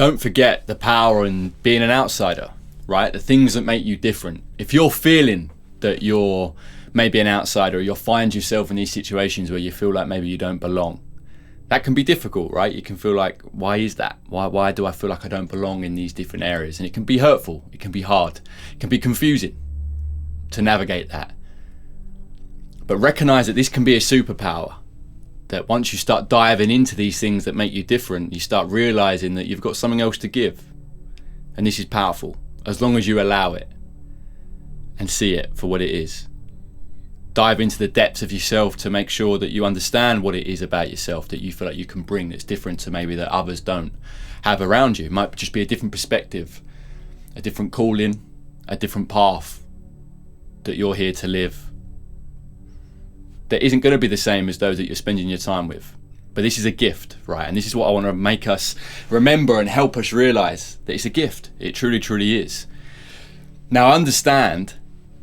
don't forget the power in being an outsider, right? The things that make you different. If you're feeling that you're maybe an outsider, or you'll find yourself in these situations where you feel like maybe you don't belong, that can be difficult, right? You can feel like, why is that? Why do I feel like I don't belong in these different areas? And it can be hurtful, it can be hard, it can be confusing to navigate that. But recognize that this can be a superpower, that once you start diving into these things that make you different, you start realizing that you've got something else to give. And this is powerful, as long as you allow it and see it for what it is. Dive into the depths of yourself to make sure that you understand what it is about yourself that you feel like you can bring that's different to maybe that others don't have around you. It might just be a different perspective, a different calling, a different path that you're here to live, that isn't going to be the same as those that you're spending your time with. But this is a gift, right? And this is what I want to make us remember and help us realize, that it's a gift. It truly, truly is. Now, understand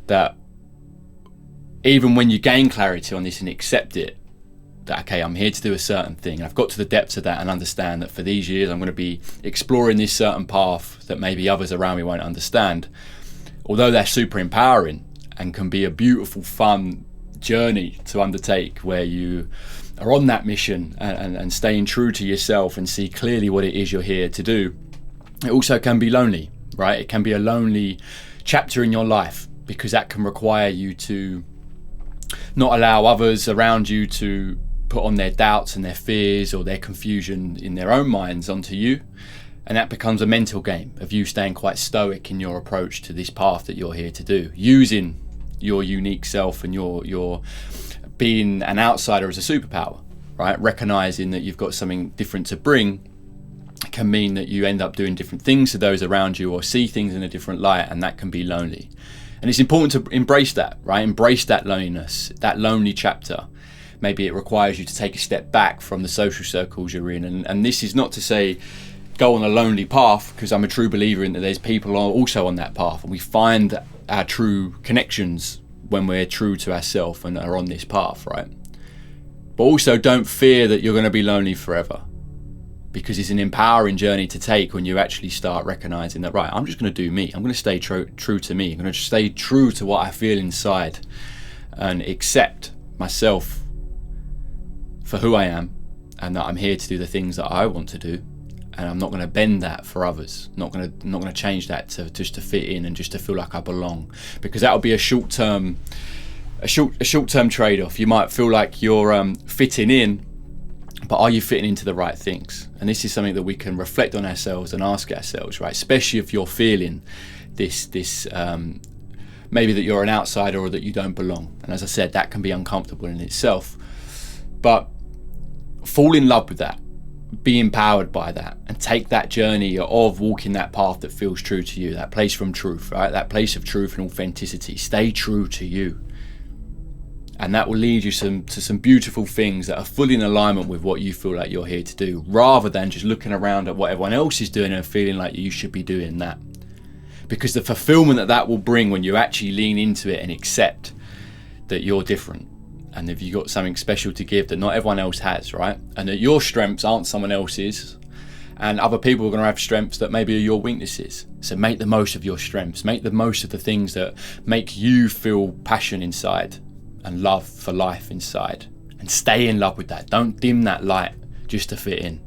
that even when you gain clarity on this and accept it, that, okay, I'm here to do a certain thing. I've got to the depths of that and understand that for these years, I'm going to be exploring this certain path that maybe others around me won't understand. Although they're super empowering and can be a beautiful, fun journey to undertake, where you are on that mission and staying true to yourself and see clearly what it is you're here to do, it also can be lonely, right? It can be a lonely chapter in your life, because that can require you to not allow others around you to put on their doubts and their fears or their confusion in their own minds onto you. And that becomes a mental game of you staying quite stoic in your approach to this path that you're here to do, using your unique self and your being an outsider as a superpower, right? Recognizing that you've got something different to bring can mean that you end up doing different things to those around you or see things in a different light, and that can be lonely. And it's important to embrace that, right? Embrace that loneliness, that lonely chapter. Maybe it requires you to take a step back from the social circles you're in. And this is not to say go on a lonely path, because I'm a true believer in that there's people also on that path, and we find our true connections when we're true to ourselves and are on this path, right? But also don't fear that you're going to be lonely forever, because it's an empowering journey to take when you actually start recognizing that, right, I'm just going to do me. I'm going to stay true to me. I'm going to stay true to what I feel inside and accept myself for who I am, and that I'm here to do the things that I want to do. And I'm not going to bend that for others. Not going to change that to just to fit in and just to feel like I belong, because that will be a short-term trade-off. You might feel like you're fitting in, but are you fitting into the right things? And this is something that we can reflect on ourselves and ask ourselves, right? Especially if you're feeling this maybe that you're an outsider or that you don't belong. And as I said, that can be uncomfortable in itself. But fall in love with that. Be empowered by that, and take that journey of walking that path that feels true to you, that place from truth, right? That place of truth and authenticity. Stay true to you. And that will lead you to some beautiful things that are fully in alignment with what you feel like you're here to do, rather than just looking around at what everyone else is doing and feeling like you should be doing that. Because the fulfillment that will bring when you actually lean into it and accept that you're different, and if you've got something special to give that not everyone else has, right? And that your strengths aren't someone else's, and other people are going to have strengths that maybe are your weaknesses. So make the most of your strengths. Make the most of the things that make you feel passion inside and love for life inside, and stay in love with that. Don't dim that light just to fit in.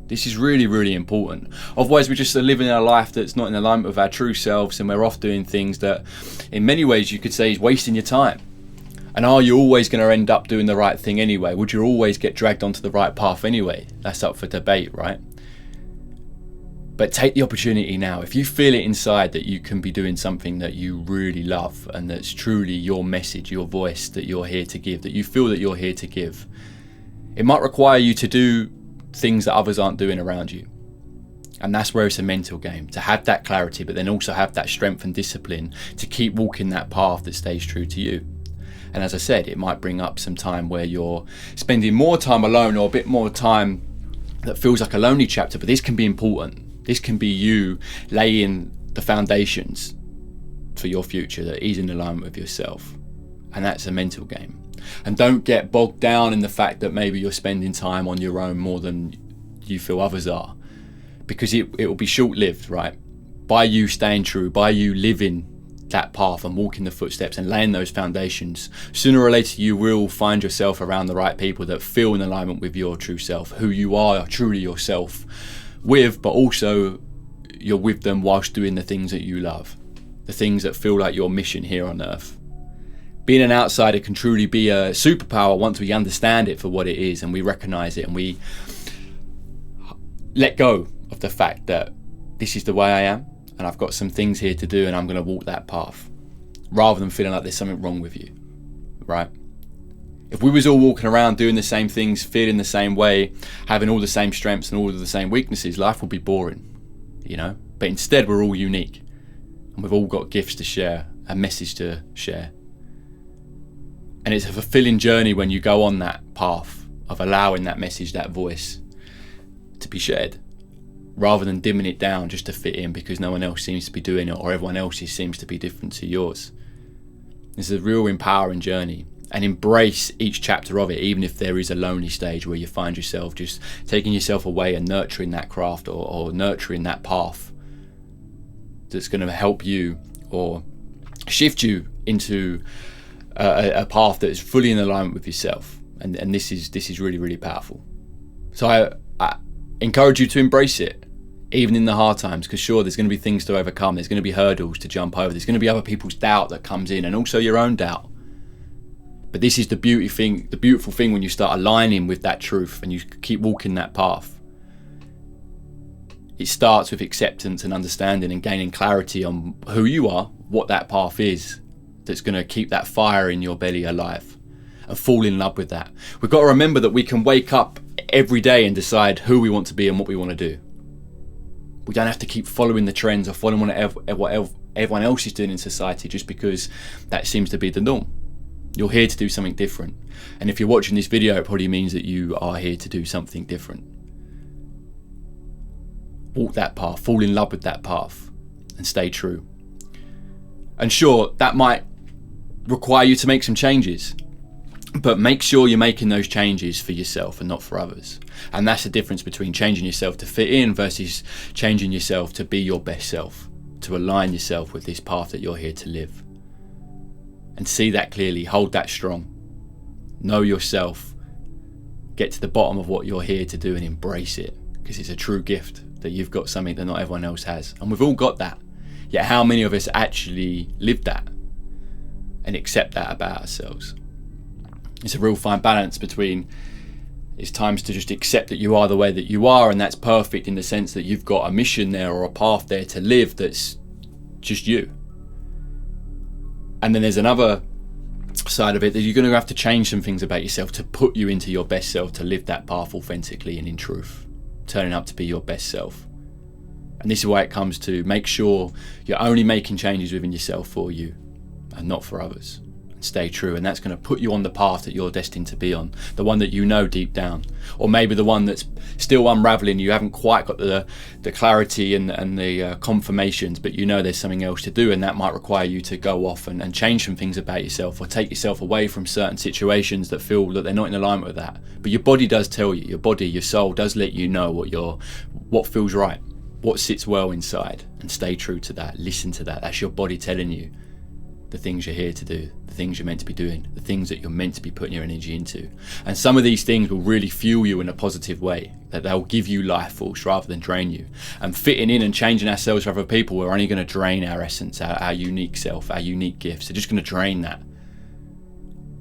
This is really, really important. Otherwise, we're just living a life that's not in alignment with our true selves, and we're off doing things that in many ways you could say is wasting your time. And are you always going to end up doing the right thing anyway? Would you always get dragged onto the right path anyway? That's up for debate, right? But take the opportunity now. If you feel it inside that you can be doing something that you really love and that's truly your message, your voice that you're here to give, that you feel that you're here to give, it might require you to do things that others aren't doing around you. And that's where it's a mental game, to have that clarity, but then also have that strength and discipline to keep walking that path that stays true to you. And as I said, it might bring up some time where you're spending more time alone, or a bit more time that feels like a lonely chapter, but this can be important. This can be you laying the foundations for your future that is in alignment with yourself. And that's a mental game. And don't get bogged down in the fact that maybe you're spending time on your own more than you feel others are, because it will be short-lived, right? By you staying true, by you living that path and walking the footsteps and laying those foundations, sooner or later you will find yourself around the right people that feel in alignment with your true self, who you are truly yourself with, but also you're with them whilst doing the things that you love, the things that feel like your mission here on earth. Being an outsider can truly be a superpower once we understand it for what it is and we recognize it and we let go of the fact that this is the way I am and I've got some things here to do and I'm going to walk that path, rather than feeling like there's something wrong with you, right? If we was all walking around doing the same things, feeling the same way, having all the same strengths and all of the same weaknesses, life would be boring, you know? But instead we're all unique and we've all got gifts to share, a message to share. And it's a fulfilling journey when you go on that path of allowing that message, that voice to be shared, rather than dimming it down just to fit in because no one else seems to be doing it or everyone else's seems to be different to yours. It's a real empowering journey, and embrace each chapter of it, even if there is a lonely stage where you find yourself just taking yourself away and nurturing that craft or nurturing that path that's going to help you or shift you into a path that is fully in alignment with yourself. And this is really, really powerful. So I encourage you to embrace it, even in the hard times, because sure, there's going to be things to overcome, there's going to be hurdles to jump over, there's going to be other people's doubt that comes in, and also your own doubt. But this is the beautiful thing when you start aligning with that truth and you keep walking that path. It starts with acceptance and understanding and gaining clarity on who you are, what that path is, that's going to keep that fire in your belly alive, and fall in love with that. We've got to remember that we can wake up every day and decide who we want to be and what we want to do. We don't have to keep following the trends or following what everyone else is doing in society just because that seems to be the norm. You're here to do something different. And if you're watching this video, it probably means that you are here to do something different. Walk that path, fall in love with that path, and stay true. And sure, that might require you to make some changes, but make sure you're making those changes for yourself and not for others. And that's the difference between changing yourself to fit in versus changing yourself to be your best self, to align yourself with this path that you're here to live. And see that clearly, hold that strong. Know yourself, get to the bottom of what you're here to do and embrace it, because it's a true gift that you've got something that not everyone else has. And we've all got that. Yet how many of us actually live that and accept that about ourselves? It's a real fine balance between it's times to just accept that you are the way that you are, and that's perfect in the sense that you've got a mission there or a path there to live that's just you. And then there's another side of it that you're going to have to change some things about yourself to put you into your best self, to live that path authentically and in truth, turning up to be your best self. And this is why it comes to make sure you're only making changes within yourself for you and not for others. And stay true, and that's going to put you on the path that you're destined to be on, the one that you know deep down, or maybe the one that's still unraveling. You haven't quite got the clarity and the confirmations, but you know there's something else to do, and that might require you to go off and change some things about yourself, or take yourself away from certain situations that feel that they're not in alignment with that. But your body does tell you, your body, your soul does let you know what feels right, what sits well inside, and stay true to that. Listen to that. That's your body telling you the things you're here to do, the things you're meant to be doing, the things that you're meant to be putting your energy into. And some of these things will really fuel you in a positive way, that they'll give you life force rather than drain you. And fitting in and changing ourselves for other people, we're only going to drain our essence, our unique self, our unique gifts. They're just going to drain that.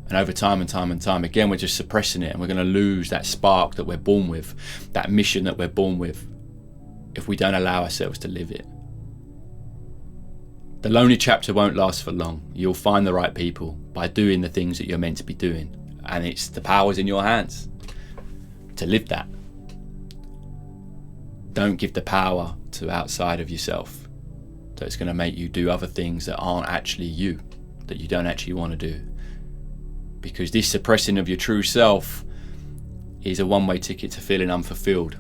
And over time and time and time again, we're just suppressing it, and we're going to lose that spark that we're born with, that mission that we're born with, if we don't allow ourselves to live it. The lonely chapter won't last for long. You'll find the right people by doing the things that you're meant to be doing. And it's the power's in your hands to live that. Don't give the power to outside of yourself. So it's going to make you do other things that aren't actually you, that you don't actually want to do. Because this suppressing of your true self is a one-way ticket to feeling unfulfilled.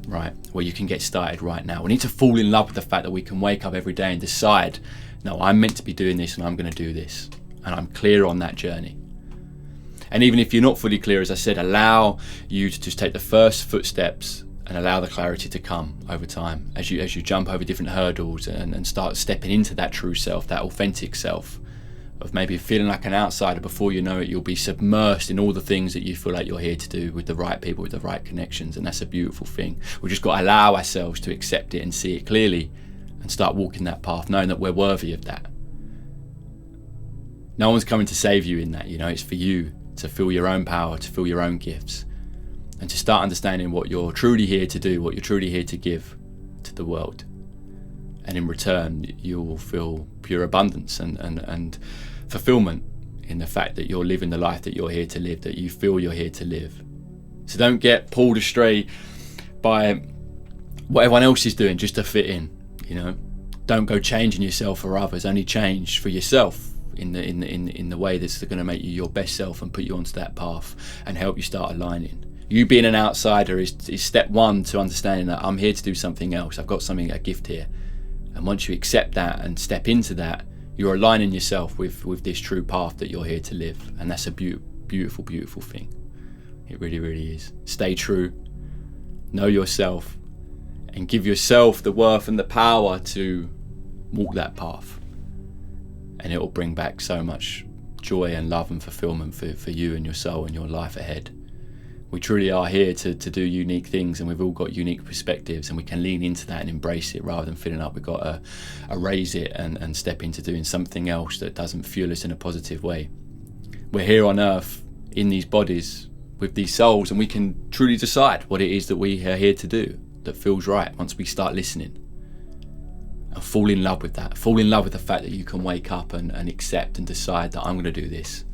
Right, where you can get started right now. We need to fall in love with the fact that we can wake up every day and decide, no, I'm meant to be doing this and I'm going to do this, and I'm clear on that journey. And even if you're not fully clear, as I said, allow you to just take the first footsteps and allow the clarity to come over time as you jump over different hurdles and start stepping into that true self, that authentic self of maybe feeling like an outsider. Before you know it, you'll be submersed in all the things that you feel like you're here to do with the right people, with the right connections, and that's a beautiful thing. We've just got to allow ourselves to accept it and see it clearly and start walking that path, knowing that we're worthy of that. No one's coming to save you in that, it's for you to feel your own power, to feel your own gifts, and to start understanding what you're truly here to do, what you're truly here to give to the world. And in return, you will feel pure abundance and fulfillment in the fact that you're living the life that you're here to live, that you feel you're here to live. So don't get pulled astray by what everyone else is doing just to fit in, Don't go changing yourself for others, only change for yourself in the way that's going to make you your best self and put you onto that path and help you start aligning. You being an outsider is step one to understanding that I'm here to do something else. I've got a gift here. And once you accept that and step into that, you're aligning yourself with this true path that you're here to live. And that's a beautiful, beautiful thing. It really, really is. Stay true, know yourself, and give yourself the worth and the power to walk that path. And it will bring back so much joy and love and fulfillment for you and your soul and your life ahead. We truly are here to do unique things, and we've all got unique perspectives, and we can lean into that and embrace it rather than feeling like we've got to erase it and step into doing something else that doesn't fuel us in a positive way. We're here on earth in these bodies with these souls, and we can truly decide what it is that we are here to do that feels right once we start listening. And fall in love with that. Fall in love with the fact that you can wake up and accept and decide that I'm going to do this,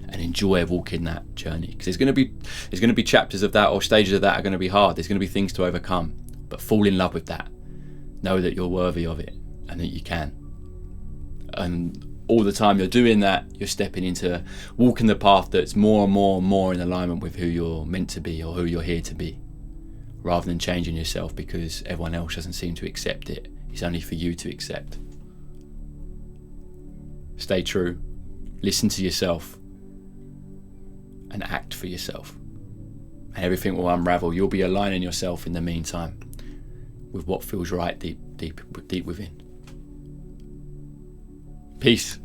and enjoy walking that journey. Because there's going to be chapters of that or stages of that are going to be hard. There's going to be things to overcome. But fall in love with that. Know that you're worthy of it and that you can. And all the time you're doing that, you're stepping into walking the path that's more and more and more in alignment with who you're meant to be or who you're here to be, rather than changing yourself because everyone else doesn't seem to accept it. It's only for you to accept. Stay true, listen to yourself, and act for yourself. And everything will unravel. You'll be aligning yourself in the meantime with what feels right deep within. Peace.